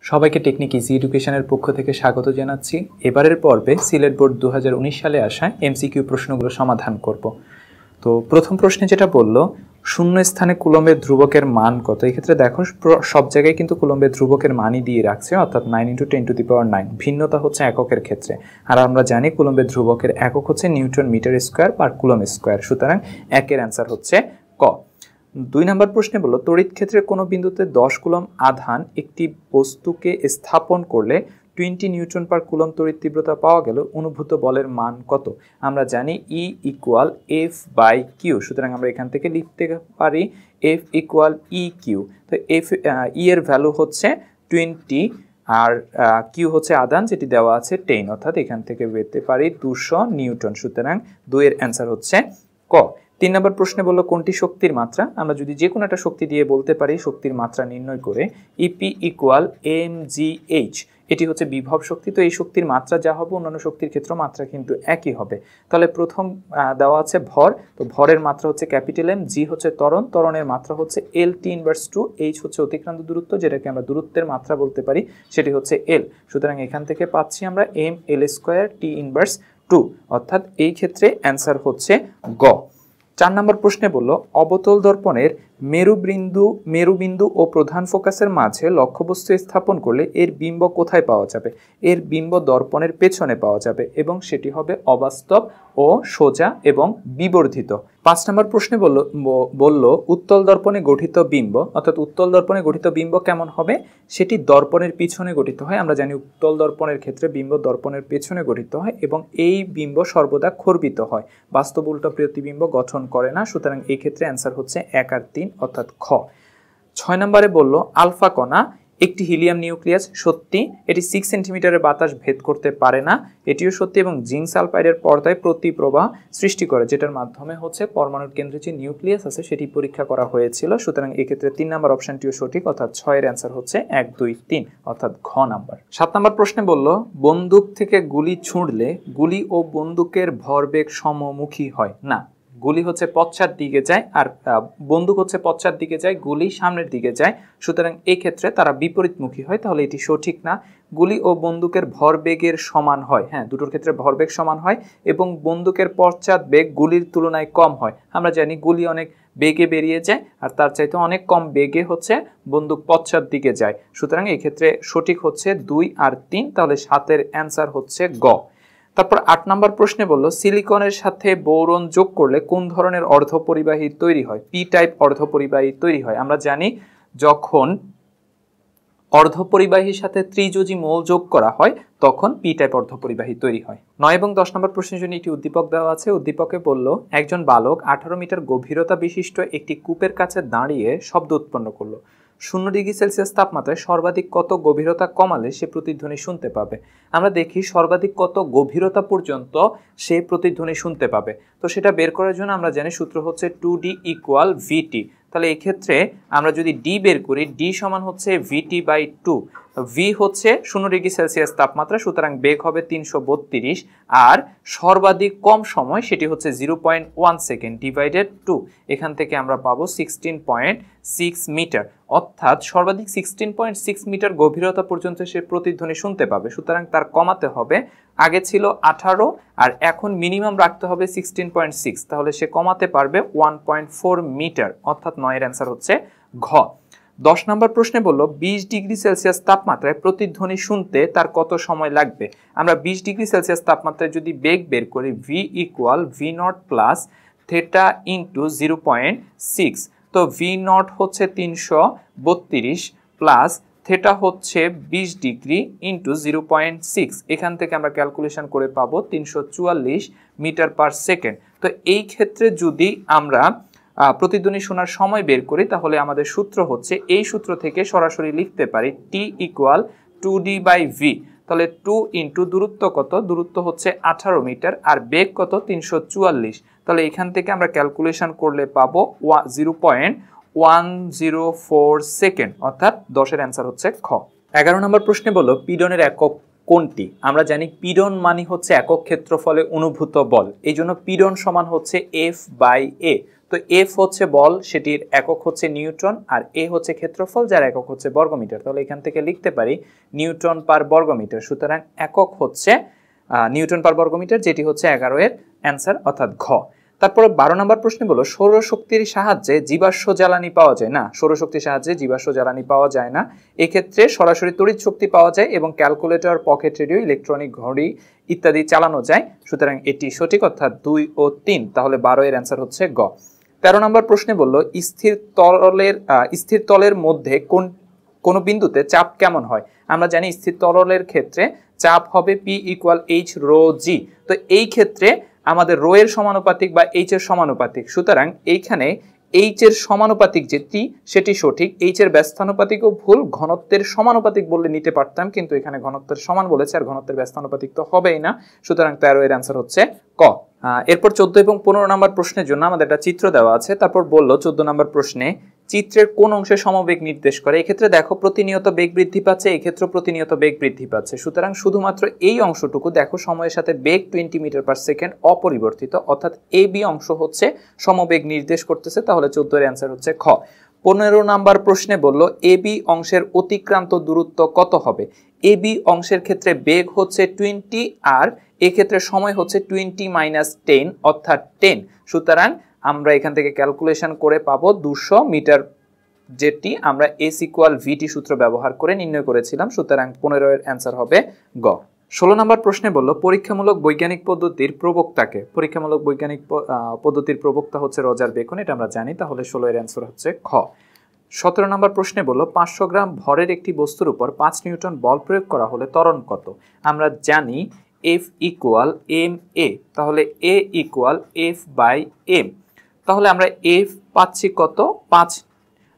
সবাইকে technique easy এডুকেশনের পক্ষ থেকে স্বাগত জানাচ্ছি। এবারের পর্বে সিলেট বোর্ড 2019 সালে আসা এমসিকিউ প্রশ্নগুলো সমাধান করব। তো প্রথম প্রশ্নে যেটা বললো, শূন্য স্থানে কুলম্বের ধ্রুবকের মান কত। এই ক্ষেত্রে দেখো সব জায়গায় কিন্তু কুলম্বের ধ্রুবকের মানই দিয়ে রাখছে, অর্থাৎ 9 × 10⁻৯। ভিন্নতা হচ্ছে এককের ক্ষেত্রে। আর আমরা জানি কুলম্বের ধ্রুবকের একক হচ্ছে newton metre square per coulomb square. সুতরাং একের অ্যান্সার হচ্ছে ক। 2 নম্বর প্রশ্নে বলল, তড়িৎ ক্ষেত্রে কোনো বিন্দুতে 10 কুলম আধান একটি বস্তুকে স্থাপন করলে 20 নিউটন পার কুলম তড়িৎ তীব্রতা পাওয়া গেল, অনুভূত বলের মান কত। আমরা জানি E = F/Q। সুতরাং আমরা এখান থেকে লিখতে পারি F = EQ। তো E এর ভ্যালু হচ্ছে 20 আর Q হচ্ছে আধান, যেটি দেওয়া আছে 10, অর্থাৎ এখান থেকে পেতে পারি 200 নিউটন। সুতরাং 2 এর অ্যান্সার হচ্ছে ক। 3 নম্বর প্রশ্নে বললো, কোনটি শক্তির মাত্রা। আমরা যদি যে কোনো একটা শক্তি দিয়ে বলতে পারি শক্তির মাত্রা নির্ণয় করে। EP = mgh। এটি হচ্ছে বিভব শক্তি। তো এই শক্তির মাত্রা যা হবে অন্যান্য শক্তির ক্ষেত্রে মাত্রা কিন্তু একই হবে। তাহলে প্রথম দেওয়া আছে ভর, তো ভরের মাত্রা হচ্ছে M, G হচ্ছে ত্বরণ, ত্বরণের মাত্রা হচ্ছে L/T−2, H হচ্ছে অতিক্রান্ত দূরত্ব, যেটাকে আমরা দূরত্বের মাত্রা বলতে পারি, সেটি হচ্ছে L। সুতরাং এখান থেকে পাচ্ছি আমরা mL² T−2, অর্থাৎ এই ক্ষেত্রে অ্যান্সার হচ্ছে গ। 4 নম্বর প্রশ্নে বলল, অবতল দর্পণের মেরুবিন্দু ও প্রধান ফোকাসের মাঝে লক্ষ্যবস্তু স্থাপন করলে এর বিম্ব কোথায় পাওয়া যাবে। এর বিম্ব দর্পণের পেছনে পাওয়া যাবে এবং সেটি হবে অবাস্তব ও সোজা এবং বিবর্ধিত। 5 নম্বর প্রশ্নে বলল, উত্তল দর্পণে গঠিত বিম্ব, অর্থাৎ উত্তল দর্পণে গঠিত বিম্ব কেমন হবে, সেটি দর্পণের পিছনে গঠিত হয়। আমরা জানি উত্তল দর্পণের ক্ষেত্রে বিম্ব দর্পণের পেছনে গঠিত হয় এবং এই বিম্ব সর্বদা খর্বিত হয়, বাস্তব উল্টো প্রতিবিম্ব গঠন করে না। সুতরাং এই ক্ষেত্রে অ্যান্সার হচ্ছে 1 আর 3, অর্থাৎ খ। 6 নম্বরে বলল, আলফা কণা একটি হিলিয়াম নিউক্লিয়াস, সত্যি। এটি 6 সেন্টিমিটারের বাতাস ভেদ করতে পারে না, এটিও সত্যি। এবং জিঙ্ক সালফাইডের পর্দায় প্রতিপ্রবাহ সৃষ্টি করে, যেটার মাধ্যমে হচ্ছে পরমাণুর কেন্দ্রে যে নিউক্লিয়াস আছে সেটি পরীক্ষা করা হয়েছিল। সুতরাং এক্ষেত্রে 3 নম্বর অপশনটিও সঠিক, অর্থাৎ 6 এর অ্যান্সার হচ্ছে 1, 2, 3, অর্থাৎ ঘ নাম্বার। 7 নম্বর প্রশ্নে বলল, বন্দুক থেকে গুলি ছুঁড়লে গুলি ও বন্দুকের ভরবেগ সমমুখী হয় না। গুলি হচ্ছে পশ্চাৎ দিকে যায় আর বন্দুক হচ্ছে পশ্চাৎ দিকে যায়, গুলি সামনের দিকে যায়। সুতরাং এই ক্ষেত্রে তারা বিপরীতমুখী হয়, তাহলে এটি সঠিক না। গুলি ও বন্দুকের ভরবেগের সমান হয়, হ্যাঁ, দুটোর ক্ষেত্রে ভরবেগ সমান হয় এবং বন্দুকের পশ্চাৎ বেগ গুলির তুলনায় কম হয়। আমরা জানি গুলি অনেক বেগে বেরিয়ে যায় আর তার চাইতে অনেক কম বেগে হচ্ছে বন্দুক পশ্চাৎ দিকে যায়। সুতরাং এই ক্ষেত্রে সঠিক হচ্ছে 2 আর 3, তাহলে 7 এর অ্যান্সার হচ্ছে গ। তারপর 8 নম্বর প্রশ্নে বলল, সিলিকনের সাথে বোরন যোগ করলে কোন ধরনের অর্ধপরিবাহী তৈরি হয়। পি টাইপ অর্ধপরিবাহী তৈরি হয়। আমরা জানি যখন অর্ধপরিবাহীর সাথে ত্রিযোজী মৌল যোগ করা হয় তখন পি টাইপ অর্ধপরিবাহী তৈরি হয়। 9 এবং 10 নম্বর প্রশ্নের জন্য একটি উদ্দীপক দেওয়া আছে। উদ্দীপকে বলল, একজন বালক 18 মিটার গভীরতা বিশিষ্ট একটি কূপের কাছে দাঁড়িয়ে শব্দ উৎপন্ন করলো। 0 ডিগ্রি সেলসিয়াস তাপমাত্রায় সর্বাধিক কত গভীরতা কমালে সে প্রতিধ্বনি শুনতে পাবে। আমরা দেখি সর্বাধিক কত গভীরতা পর্যন্ত সে প্রতিধ্বনি শুনতে পাবে। তো সেটা বের করার জন্য আমরা জানি সূত্র হচ্ছে 2D = VT। তাহলে এই ক্ষেত্রে আমরা যদি ডি বের করি, ডি সমান হচ্ছে VT/2। ভি হচ্ছে 0 ডিগ্রি সেলসিয়াস তাপমাত্রা, সুতরাং বেগ হবে 332 আর সর্বাধিক কম সময় সেটি হচ্ছে 0.1 সেকেন্ড /2। এখান থেকে আমরা পাবো 16.6 মিটার, অর্থাৎ সর্বাধিক 16.6 মিটার গভীরতা পর্যন্ত সে প্রতিধ্বনি শুনতে পাবে। সুতরাং তার কমাতে হবে, আগে ছিল 18 আর এখন মিনিমাম রাখতে হবে 16.6, তাহলে সে কমাতে পারবে 1.4 মিটার, অর্থাৎ 9 এর অ্যান্সার হচ্ছে ঘ। 10 নম্বর প্রশ্নে বলল, 20 ডিগ্রি সেলসিয়াস তাপমাত্রায় প্রতিধ্বনি শুনতে তার কত সময় লাগবে। আমরা 20 ডিগ্রি সেলসিয়াস তাপমাত্রায় যদি বেগ বের করি, V = V0 + θ × 0.6। তো V0 হচ্ছে 332 প্লাস থেটা হচ্ছে 20 ডিগ্রি × 0.6। এখান থেকে আমরা ক্যালকুলেশন করে পাবো 344 মিটার পার সেকেন্ড। তো এই ক্ষেত্রে যদি আমরা প্রতিধ্বনি শোনার সময় বের করি তাহলে আমাদের সূত্র হচ্ছে, এই সূত্র থেকে সরাসরি লিখতে পারি T = 2D/V। তাহলে 2 × দূরত্ব কত, দূরত্ব হচ্ছে 18 মিটার আর বেগ কত 344। তাহলে এখান থেকে আমরা ক্যালকুলেশন করলে পাবো 0.104 সেকেন্ড, অর্থাৎ 10 এর অ্যান্সার হচ্ছে খ। 11 নম্বর প্রশ্নে বলল, পীড়নের একক কোনটি। আমরা জানি পীড়ন মানে হচ্ছে একক ক্ষেত্রফলে অনুভূত বল, এই জন্য পীড়ন সমান হচ্ছে F/A। তো এফ হচ্ছে বল, সেটির একক হচ্ছে নিউটন, আর এ হচ্ছে ক্ষেত্রফল যার একক হচ্ছে বর্গমিটার। তাহলে এখান থেকে লিখতে পারি নিউটন পার বর্গমিটার। সুতরাং একক হচ্ছে নিউটন পার বর্গমিটার, যেটি হচ্ছে 11 এর অ্যান্সার অর্থাৎ ঘ। তারপরে 12 নম্বর প্রশ্নে বলো সৌরশক্তির সাহায্যে জীবাশ্ম জ্বালানি পাওয়া যায় না। সৌরশক্তির সাহায্যে জীবাশ্ম জ্বালানি পাওয়া যায় না, এক্ষেত্রে সরাসরি তড়িৎ শক্তি পাওয়া যায় এবং ক্যালকুলেটর, পকেট রেডিও, ইলেকট্রনিক ঘড়ি ইত্যাদি চালানো যায়। সুতরাং এটি সঠিক অর্থাৎ 2 ও 3। তাহলে 12 এর অ্যান্সার হচ্ছে গ। 13 নম্বর প্রশ্নে বললো স্থির তলের মধ্যে কোন বিন্দুতে চাপ কেমন হয়। আমরা জানি স্থির তরলের ক্ষেত্রে চাপ হবে P = H ρ G। তো এই ক্ষেত্রে আমাদের রো এর সমানুপাতিক বা এইচ এর সমানুপাতিক। সুতরাং এইখানে এইচ এর সমানুপাতিক যেটি সেটি সঠিক, এইচ এর ব্যস্তানুপাতিকও ভুল, ঘনত্বের সমানুপাতিক বললে নিতে পারতাম, কিন্তু এখানে ঘনত্বের সমান বলেছে আর ঘনত্বের ব্যস্তানুপাতিক তো হবেই না। সুতরাং 13 এর অ্যান্সার হচ্ছে ক। এরপর 14 এবং 15 নম্বর প্রশ্নের জন্য আমাদের একটা চিত্র দেওয়া আছে। তারপর বললো 14 নম্বর প্রশ্নে চিত্রের কোন অংশে সমবেগ নির্দেশ করে। এক্ষেত্রে দেখো প্রতিনিয়ত বেগ বৃদ্ধি পাচ্ছে, এক্ষেত্রে প্রতিনিয়ত বেগ বৃদ্ধি পাচ্ছে। সুতরাং শুধুমাত্র এই অংশটুকু দেখো সময়ের সাথে বেগ 20 মিটার/সেকেন্ড অপরিবর্তিত, অর্থাৎ এ বি অংশ হচ্ছে সমবেগ নির্দেশ করতেছে। তাহলে 14 এর অ্যান্সার হচ্ছে খ। 15 নাম্বার প্রশ্নে বললো এ বি অংশের অতিক্রান্ত দূরত্ব কত হবে। এ বি অংশের ক্ষেত্রে বেগ হচ্ছে 20 আর এক্ষেত্রে সময় হচ্ছে 20 - 10 অর্থাৎ 10। সুতরাং আমরা এখান থেকে ক্যালকুলেশন করে পাবো 200 মিটার, যেটি আমরা S = VT সূত্র ব্যবহার করে নির্ণয় করেছিলাম। সুতরাং 15 এর অ্যান্সার হবে গ। 16 নম্বর প্রশ্নে বললো পরীক্ষামূলক বৈজ্ঞানিক পদ্ধতির প্রবক্তাকে। পরীক্ষামূলক বৈজ্ঞানিক পদ্ধতির প্রবক্তা হচ্ছে রজার বেকন, এটা আমরা জানি। তাহলে 16 এর অ্যান্সার হচ্ছে খ। 17 নম্বর প্রশ্নে বললো 500 গ্রাম ভরের একটি বস্তুর উপর 5 নিউটন বল প্রয়োগ করা হলে ত্বরণ কত। আমরা জানি F = ma। তাহলে A = F/m। তাহলে আমরা F পাচ্ছি কত 5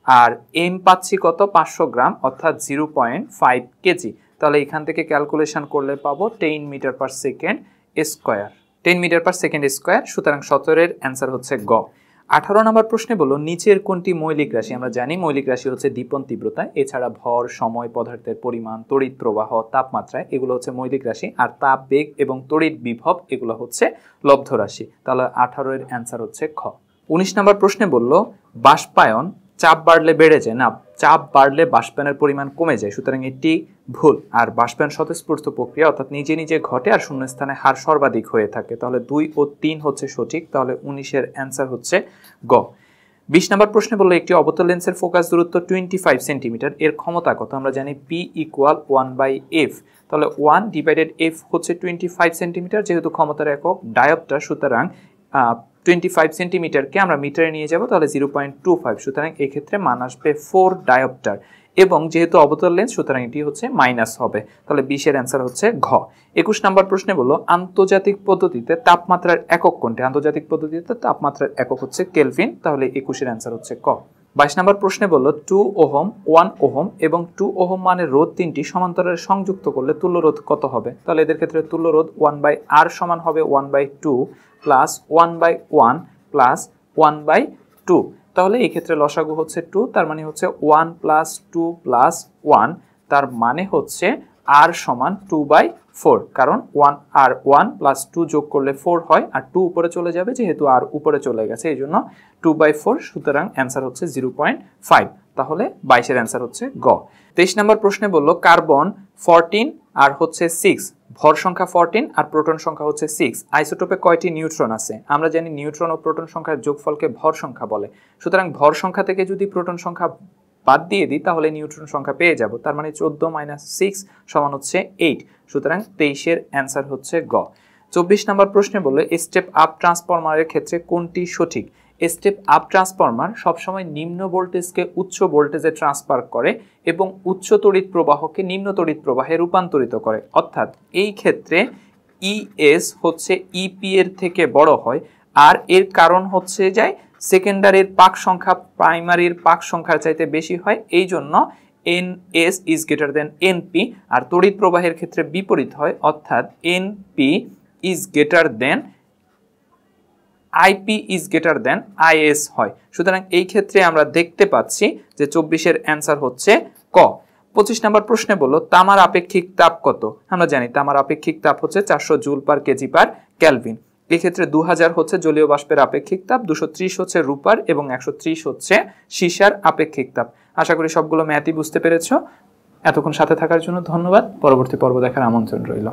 আর m পাচ্ছি কত 500 গ্রাম অর্থাৎ 0.5 কেজি। তাহলে এখান থেকে ক্যালকুলেশন করলে পাবো 10 মিটার/সেকেন্ড স্কয়ার, 10 মিটার/সেকেন্ড স্কয়ার। সুতরাং 17 এর অ্যান্সার হচ্ছে গ। 18 নম্বর প্রশ্নে বললো নিচের কোনটি মৌলিক রাশি। আমরা জানি মৌলিক রাশি হচ্ছে দীপন তীব্রতা, এছাড়া ভর, সময়, পদার্থের পরিমাণ, তড়িৎ প্রবাহ, তাপমাত্রা, এগুলো হচ্ছে মৌলিক রাশি। আর তাপ বেগ এবং তড়িৎ বিভব এগুলো হচ্ছে লব্ধ রাশি। তাহলে 18 এর অ্যান্সার হচ্ছে খ। 19 নম্বর প্রশ্নে বললো বাষ্পায়ন চাপ বাড়লে বেড়ে যায় না, চাপ বাড়লে বাষ্পায়নের পরিমাণ কমে যায়। সুতরাং এটি ভুল। আর বাষ্পায়ন স্বতঃস্ফূর্ত প্রক্রিয়া অর্থাৎ নিজে নিজে ঘটে আর শূন্যস্থানে হার সর্বাধিক হয়ে থাকে। তাহলে 2 ও 3 হচ্ছে সঠিক। তাহলে 19 এর অ্যান্সার হচ্ছে গ। 20 নম্বর প্রশ্নে বললো একটি অবতল লেন্সের ফোকাস দূরত্ব 25 সেন্টিমিটার, এর ক্ষমতা কত। আমরা জানি P = 1/f। তাহলে 1/f হচ্ছে 25 সেন্টিমিটার, যেহেতু ক্ষমতার একক ডায়োপ্টার। সুতরাং 25 সেন্টিমিটারকে আমরা মিটারে নিয়ে যাব, তাহলে 0.25। সুতরাং এক্ষেত্রে মান আসবে 4 ডায়োপ্টার, এবং যেহেতু অবতল লেন্স সুতরাং এটি হচ্ছে মাইনাস হবে। তাহলে 20 এর অ্যান্সার হচ্ছে ঘ। 21 নম্বর প্রশ্নে বললো আন্তর্জাতিক পদ্ধতিতে তাপমাত্রার একক কোনটি। আন্তর্জাতিক পদ্ধতিতে তাপমাত্রার একক হচ্ছে কেলভিন। তাহলে 21 এর অ্যান্সার হচ্ছে ক। 22 নম্বর প্রশ্নে বললো 2 ওহম, 1 ওহম এবং 2 ওহম মানের রোধ তিনটি সমান্তরালে সংযুক্ত করলে তুল্য রোধ কত হবে। তাহলে এদের ক্ষেত্রে তুল্য রোধ 1/r সমান হবে 1/2 প্লাস 1/1 প্লাস 1/2। তাহলে এই ক্ষেত্রে লসাগু হচ্ছে 2, তার মানে হচ্ছে 1 + 2 + 1, তার মানে হচ্ছে r সমান 2/4, কারণ 1 আর 1 + 2 যোগ করলে 4 হয়, আর 2 উপরে চলে যাবে, যেহেতু r উপরে চলে গেছে এই জন্য 2/4। সুতরাং অ্যান্সার হচ্ছে 0.5। তাহলে 22 এর অ্যান্সার হচ্ছে গ। 23 নম্বর প্রশ্নে বললো কার্বন 14 আর হচ্ছে 6, ভর সংখ্যা 14 আর প্রোটন সংখ্যা হচ্ছে 6। আইসোটোপে কয়টি নিউট্রন আছে। আমরা জানি নিউট্রন ও প্রোটন সংখ্যার যোগফলকে ভর সংখ্যা বলে। সুতরাং ভর সংখ্যা থেকে যদি প্রোটন সংখ্যা বাদ দিয়ে দিই তাহলে নিউট্রন সংখ্যা পেয়ে যাব, তার মানে 14 - 6 সমান হচ্ছে 8। সুতরাং 23 এর অ্যান্সার হচ্ছে গ। 24 নম্বর প্রশ্নে বললো স্টেপ আপ ট্রান্সফরমারের ক্ষেত্রে কোনটি সঠিক। স্টেপ আপ ট্রান্সফরমার সবসময় নিম্ন ভোল্টেজকে উচ্চ ভোল্টেজে ট্রান্সফার করে এবং উচ্চ তড়িৎ প্রবাহকে নিম্ন তড়িৎ প্রবাহে রূপান্তরিত করে। অর্থাৎ এই ক্ষেত্রে ইএস হচ্ছে ইপি এর থেকে বড় হয়, আর এর কারণ হচ্ছে যায় সেকেন্ডারির পাক সংখ্যা প্রাইমারির পাক সংখ্যার চাইতে বেশি হয়, এই জন্য NS is greater than NP। আর তড়িৎ প্রবাহের ক্ষেত্রে বিপরীত হয়, অর্থাৎ NP is greater than IP is greater than IS হয়। সুতরাং এই ক্ষেত্রে আমরা দেখতে পাচ্ছি যে 24 এর অ্যান্সার হচ্ছে ক। 25 নম্বর প্রশ্নে বললো তামার আপেক্ষিক তাপ কত। আমরা জানি তামার আপেক্ষিক তাপ হচ্ছে 400 জুল/কেজি/কেলভিন। এক্ষেত্রে 2000 হচ্ছে জলীয় বাষ্পের আপেক্ষিক তাপ, 230 হচ্ছে রূপার এবং 130 হচ্ছে সীসার আপেক্ষিক তাপ। আশা করি সবগুলো ম্যাথই বুঝতে পেরেছো। এতক্ষণ সাথে থাকার জন্য ধন্যবাদ। পরবর্তী পর্ব দেখার আমন্ত্রণ রইল।